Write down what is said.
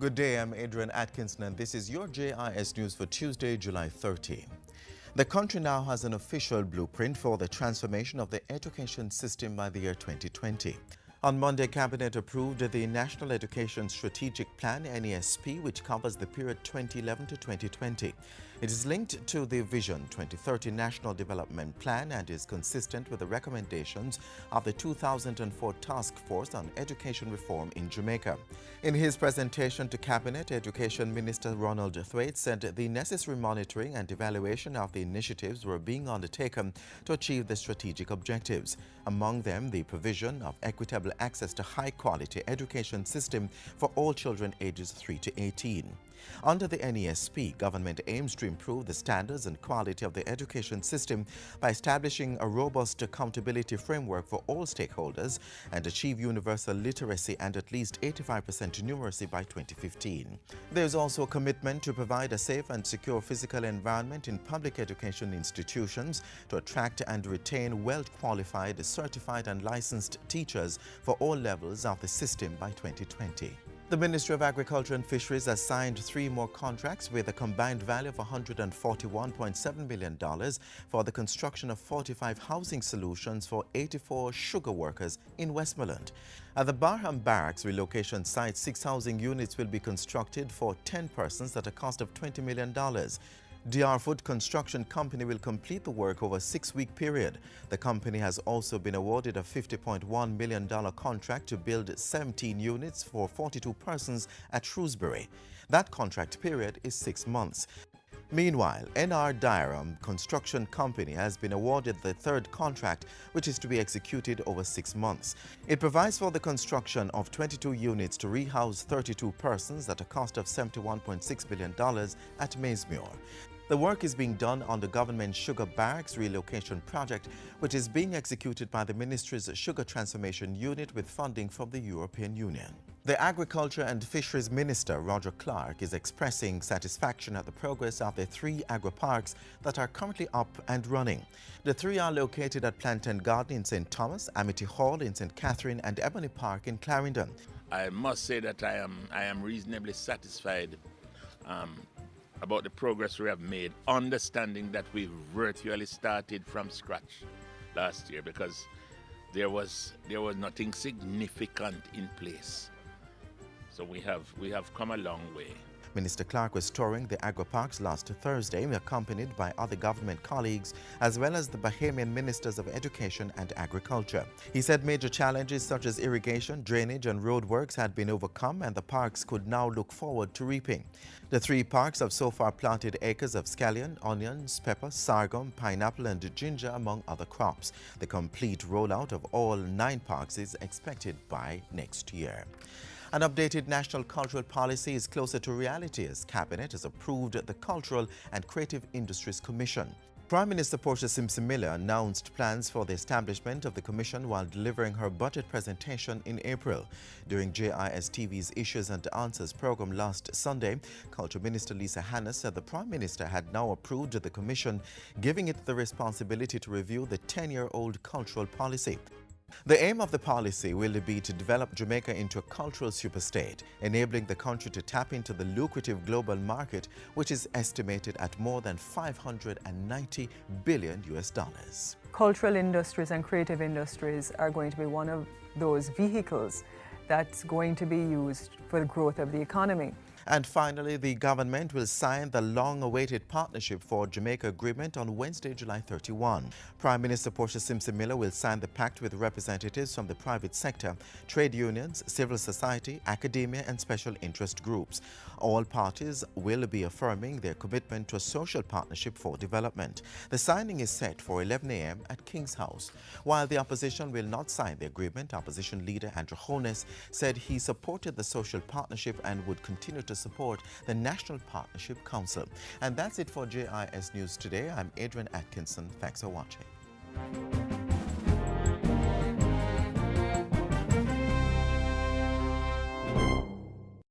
Good day, I'm Adrian Atkinson and this is your JIS News for Tuesday, July 30. The country now has an official blueprint for the transformation of the education system by the year 2020. On Monday, Cabinet approved the National Education Strategic Plan, NESP, which covers the period 2011 to 2020. It is linked to the Vision 2030 National Development Plan and is consistent with the recommendations of the 2004 Task Force on Education Reform in Jamaica. In his presentation to Cabinet, Education Minister Ronald Thwaite said the necessary monitoring and evaluation of the initiatives were being undertaken to achieve the strategic objectives. Among them, the provision of equitable access to high-quality education system for all children ages 3 to 18. Under the NESP, government aims to improve the standards and quality of the education system by establishing a robust accountability framework for all stakeholders and achieve universal literacy and at least 85% numeracy by 2015. There is also a commitment to provide a safe and secure physical environment in public education institutions to attract and retain well-qualified, certified and licensed teachers for all levels of the system by 2020. The Ministry of Agriculture and Fisheries has signed 3 more contracts with a combined value of $141.7 million for the construction of 45 housing solutions for 84 sugar workers in Westmoreland. At the Barham Barracks relocation site, 6 housing units will be constructed for 10 persons at a cost of $20 million. DR Food Construction Company will complete the work over a 6-week period. The company has also been awarded a $50.1 million contract to build 17 units for 42 persons at Shrewsbury. That contract period is 6 months. Meanwhile, NR Diaram Construction Company has been awarded the 3rd contract, which is to be executed over 6 months. It provides for the construction of 22 units to rehouse 32 persons at a cost of $71.6 million at Maysmuir. The work is being done on the government Sugar Barracks relocation project, which is being executed by the Ministry's Sugar Transformation Unit with funding from the European Union. The Agriculture and Fisheries Minister, Roger Clark, is expressing satisfaction at the progress of the 3 Agri Parks that are currently up and running. The 3 are located at Plantain Garden in St. Thomas, Amity Hall in St. Catherine and Ebony Park in Clarendon. I must say that I am reasonably satisfied about the progress we have made, understanding that we virtually started from scratch last year because there was nothing significant in place. So we have come a long way. Minister Clark was touring the Agri Parks last Thursday, accompanied by other government colleagues as well as the Bahamian Ministers of Education and Agriculture. He said major challenges such as irrigation, drainage and roadworks had been overcome and the parks could now look forward to reaping. The 3 parks have so far planted acres of scallion, onions, pepper, sorghum, pineapple and ginger among other crops. The complete rollout of all 9 parks is expected by next year. An updated national cultural policy is closer to reality as Cabinet has approved the Cultural and Creative Industries Commission. Prime Minister Portia Simpson Miller announced plans for the establishment of the commission while delivering her budget presentation in April. During JIS TV's Issues and Answers program last Sunday, Culture Minister Lisa Hannes said the Prime Minister had now approved the commission, giving it the responsibility to review the 10-year-old cultural policy. The aim of the policy will be to develop Jamaica into a cultural superstate, enabling the country to tap into the lucrative global market, which is estimated at more than $590 billion. Cultural industries and creative industries are going to be one of those vehicles that's going to be used for the growth of the economy. And finally, the government will sign the long-awaited Partnership for Jamaica Agreement on Wednesday, July 31. Prime Minister Portia Simpson Miller will sign the pact with representatives from the private sector, trade unions, civil society, academia and special interest groups. All parties will be affirming their commitment to a social partnership for development. The signing is set for 11 a.m. at King's House. While the opposition will not sign the agreement, opposition leader Andrew Holness said he supported the social partnership and would continue to support the National Partnership Council. And that's it for JIS News today. I'm Adrian Atkinson. Thanks for watching.